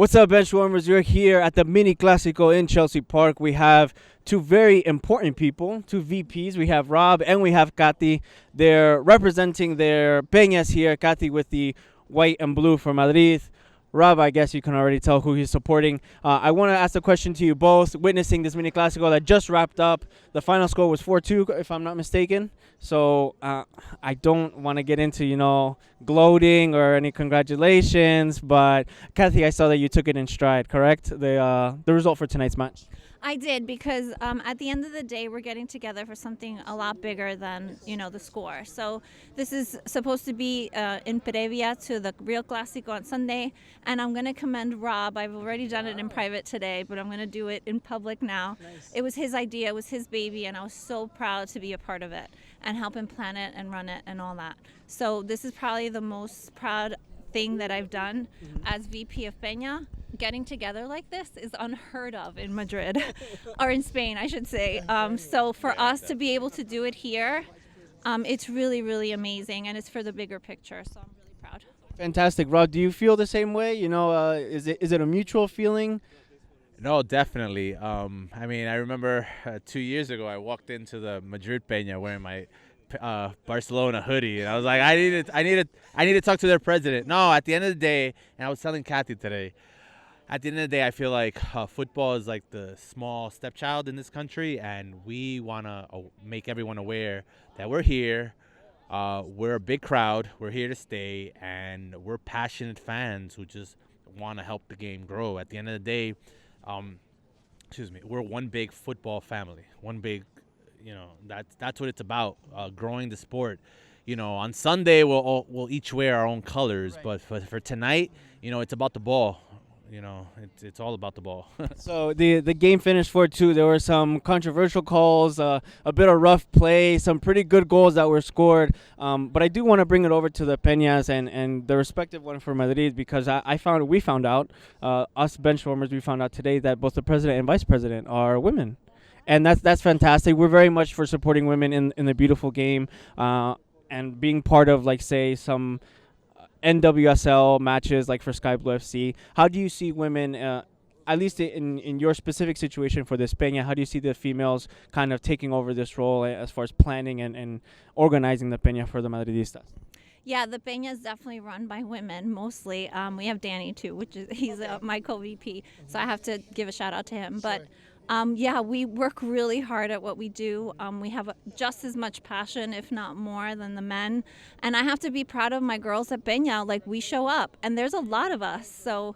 What's up, Benchwarmers? We're here at the mini Clasico in Chelsea Park. We have two very important people, two VPs. We have Rob and we have Katy. They're representing their Peñas here. Katy with the white and blue for Madrid. Rob, I guess you can already tell who he's supporting. I want to ask a question to you both. Witnessing this mini Clasico that just wrapped up, the final score was 4-2, if I'm not mistaken. So I don't want to get into, gloating or any congratulations. But Katy, I saw that you took it in stride, correct? The result for tonight's match. I did because at the end of the day, we're getting together for something a lot bigger than, the score. So this is supposed to be in previa to the real Clasico on Sunday. And I'm going to commend Rob. I've already done it in private today, but I'm going to do it in public now. Nice. It was his idea. It was his baby. And I was so proud to be a part of it and help him plan it and run it and all that. So this is probably the most proud thing that I've done as VP of Penya. Getting together like this is unheard of in Madrid or in Spain, I should say. So for us to be able to do it here, it's really, really amazing, and it's for the bigger picture. So I'm really proud. Fantastic. Rob, do you feel the same way? Is it a mutual feeling? No, definitely. I remember 2 years ago I walked into the Madrid Penya wearing my Barcelona hoodie, and I was like, I need to talk to their president. No, at the end of the day, and I was telling Katy today, at the end of the day, I feel like football is like the small stepchild in this country, and we want to make everyone aware that we're here. We're a big crowd. We're here to stay, and we're passionate fans who just want to help the game grow. At the end of the day, we're one big football family. One big, that's what it's about, growing the sport. On Sunday we'll each wear our own colors, right. But for tonight, it's about the ball. It's all about the ball. So the game finished 4-2. There were some controversial calls, a bit of rough play, some pretty good goals that were scored. But I do want to bring it over to the Peñas and the respective one for Madrid, because we found out, us Benchwarmers, we found out today that both the president and vice president are women. And that's fantastic. We're very much for supporting women in the beautiful game, and being part of, like, say, some NWSL matches like for Sky Blue FC. How do you see women, at least in your specific situation for this Peña, how do you see the females kind of taking over this role as far as planning and organizing the Peña for the Madridistas? Yeah, the Peña is definitely run by women mostly. We have Danny too, he's my co-VP, so I have to give a shout out to him. But we work really hard at what we do. We have just as much passion, if not more, than the men. And I have to be proud of my girls at Penya. Like, we show up, and there's a lot of us. So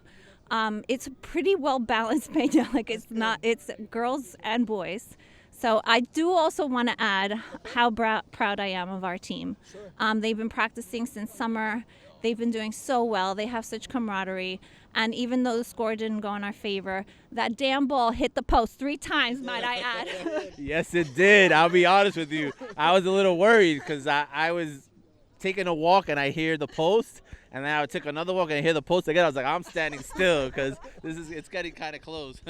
it's a pretty well-balanced Penya. Like, it's girls and boys. So I do also want to add how proud I am of our team. Sure. They've been practicing since summer. They've been doing so well. They have such camaraderie. And even though the score didn't go in our favor, that damn ball hit the post 3 times, might I add. Yes, it did. I'll be honest with you. I was a little worried because I was taking a walk and I hear the post. And then I took another walk and I hear the post again. I was like, I'm standing still because it's getting kind of close.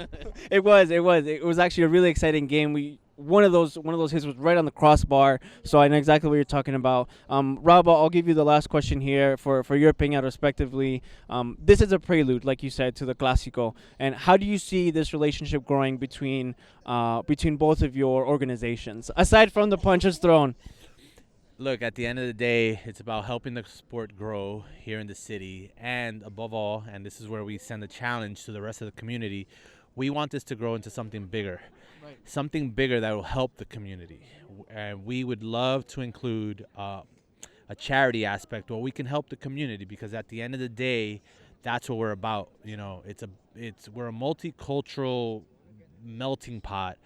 It was actually a really exciting game. One of those hits was right on the crossbar, so I know exactly what you're talking about. Rob, I'll give you the last question here for your opinion, respectively. This is a prelude, like you said, to the Clasico. And how do you see this relationship growing between both of your organizations, aside from the punches thrown? Look, at the end of the day, it's about helping the sport grow here in the city. And above all, and this is where we send a challenge to the rest of the community, we want this to grow into something bigger. Right. Something bigger that will help the community. And we would love to include a charity aspect where we can help the community, because at the end of the day, that's what we're about. We're a multicultural melting pot.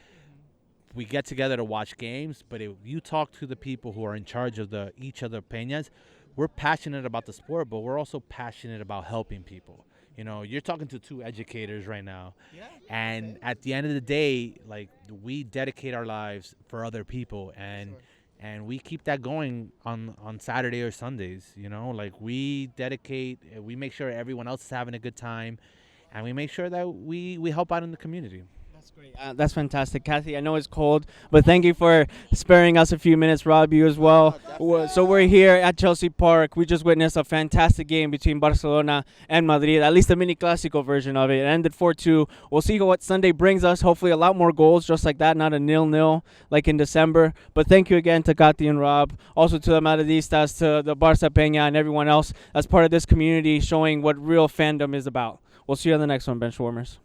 We get together to watch games, but if you talk to the people who are in charge of each of the peñas, we're passionate about the sport, but we're also passionate about helping people. You're talking to 2 educators right now, and at the end of the day, like, we dedicate our lives for other people, and we keep that going on Saturday or Sundays. Like, we make sure everyone else is having a good time, and we make sure that we help out in the community. That's great. That's fantastic, Kathy. I know it's cold, but thank you for sparing us a few minutes. Rob, you as well. So we're here at Chelsea Park. We just witnessed a fantastic game between Barcelona and Madrid, at least the mini Clasico version of it. It ended 4-2. We'll see what Sunday brings us. Hopefully a lot more goals just like that, not a 0-0 like in December. But thank you again to Kathy and Rob, also to the Madridistas, to the Barça Penya, and everyone else as part of this community showing what real fandom is about. We'll see you on the next one, Benchwarmers.